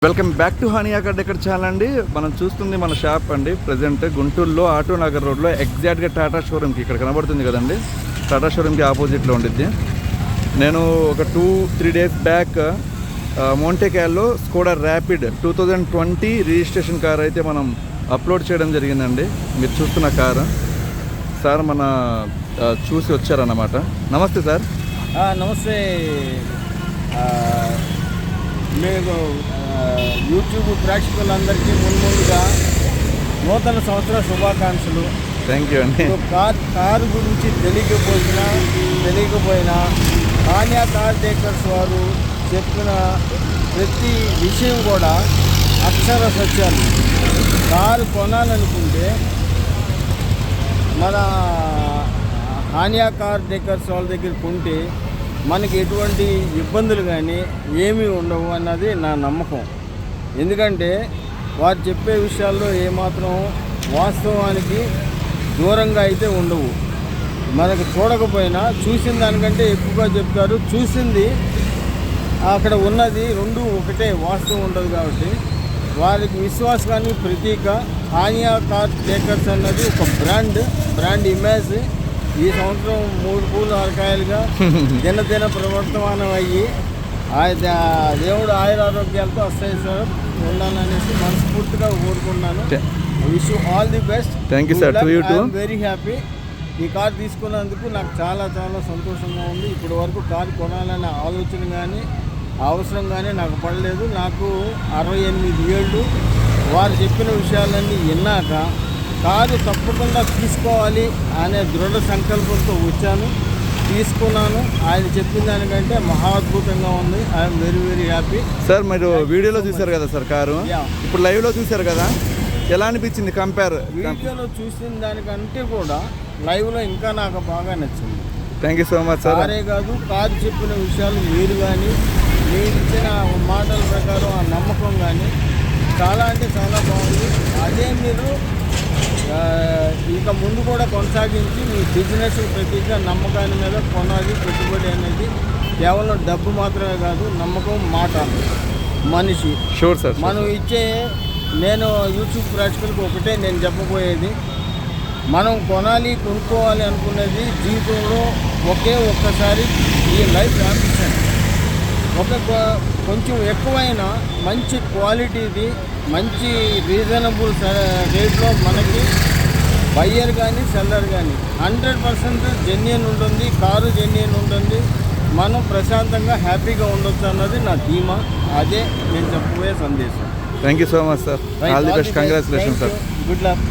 Welcome back to Hania car decor channel అండి. మనం చూస్తుంది మన షాప్ అండి. ప్రజెంట్ గుంటూరులో ఆటో నగర్ రోడ్లో ఎగ్జాక్ట్గా టాటా షోరూమ్కి ఇక్కడ కనబడుతుంది కదండి, టాటా షోరూమ్కి ఆపోజిట్లో ఉండిద్ది. నేను ఒక 2-3 డేస్ బ్యాక్ మోంటే కార్లో స్కోడా ర్యాపిడ్ 2020 రిజిస్ట్రేషన్ కార్ అయితే మనం అప్లోడ్ చేయడం జరిగిందండి. మీరు చూస్తున్న కారు సార్ మన చూసి వచ్చారన్నమాట. నమస్తే సార్. నమస్తే. మేము యూట్యూబ్ ప్రేక్షకులందరికీ ముందుగా నూతన సంవత్సర శుభాకాంక్షలు. థ్యాంక్ యూ అండి. కారు గురించి తెలియకపోయినా హానియా కార్ డెకర్స్ వారు చెప్పిన ప్రతి విషయం కూడా అక్షర సత్యాలు. కారు కొనాలనుకుంటే మన హానియా కార్ డెకర్స్ వాళ్ళ దగ్గర కొంటే మనకి ఎటువంటి ఇబ్బందులు కానీ ఏమీ ఉండవు అన్నది నా నమ్మకం. ఎందుకంటే వారు చెప్పే విషయాల్లో ఏమాత్రం వాస్తవానికి దూరంగా అయితే ఉండవు. మనకు చూడకపోయినా చూసిన దానికంటే ఎక్కువగా చెప్తారు. చూసింది అక్కడ ఉన్నది రెండు ఒకటే, వాస్తవం ఉండదు. కాబట్టి వారికి విశ్వాసానికి ప్రతీక హానియా కార్ డెకర్స్ అన్నది ఒక బ్రాండ్ ఇమేజ్. ఈ సంవత్సరం 3 పూలు 6 కాయలుగా దినదిన ప్రవర్తమానం అయ్యి దేవుడు ఆయురారోగ్యాలతో అస్తయిస్తారు ఉండాలనేసి మనస్ఫూర్తిగా కోరుకున్నాను. Wish you all the best. Thank you sir. I'm very happy. ఈ కార్ తీసుకున్నందుకు నాకు చాలా సంతోషంగా ఉంది. ఇప్పటి వరకు కారు కొనాలనే ఆలోచన కానీ అవసరం కానీ నాకు పడలేదు. నాకు 68 ఏళ్ళు. వారు చెప్పిన విషయాలన్నీ విన్నాక కారు తప్పకుండా తీసుకోవాలి అనే దృఢ సంకల్పంతో వచ్చాను, తీసుకున్నాను. ఆయన చెప్పిన దానికంటే మహా అద్భుతంగా ఉంది. I'm very happy sir. మీరు వీడియోలో చూశారు కదా సార్ కారు, ఇప్పుడు లైవ్లో చూశారు కదా, ఎలా అనిపించింది కంపేర్? వీడియోలో చూసిన దానికంటే కూడా లైవ్లో ఇంకా నాకు బాగా నచ్చింది. Thank you so much sir. కారే కాదు, కారు చెప్పిన విషయాలు మీరు కానీ మీరు ఇచ్చిన మాటల ప్రకారం ఆ నమ్మకం కానీ చాలా అంటే చాలా బాగుంది. అదే మీరు ఇక ముందు కూడా కొనసాగించి మీ బిజినెస్ ప్రతిగా నమ్మకాన్ని మీద కొనాలి. పెట్టుబడి అనేది కేవలం డబ్బు మాత్రమే కాదు, నమ్మకం, మాట, మనిషి. Sure sir. మనం ఇచ్చే నేను యూట్యూబ్ ప్రేక్షకులకు ఒకటే నేను చెప్పబోయేది, మనం కొనుక్కోవాలి అనుకునేది జీవితంలో ఒక్కసారి ఈ లైఫ్ ఆంబిషన్. కొంచెం ఎక్కువైనా మంచి క్వాలిటీది, మంచి రీజనబుల్ రేట్లో మనకి బయ్యర్ కానీ సెల్లర్ కానీ 100% జెన్యూన్ ఉంటుంది. కారు జెన్యూన్ ఉంటుంది. మనం ప్రశాంతంగా హ్యాపీగా ఉండొచ్చు అన్నది నా ధీమా. అదే నేను చెప్పబోయే సందేశం. Thank you so much sir. All the best. Congratulation sir. Good luck.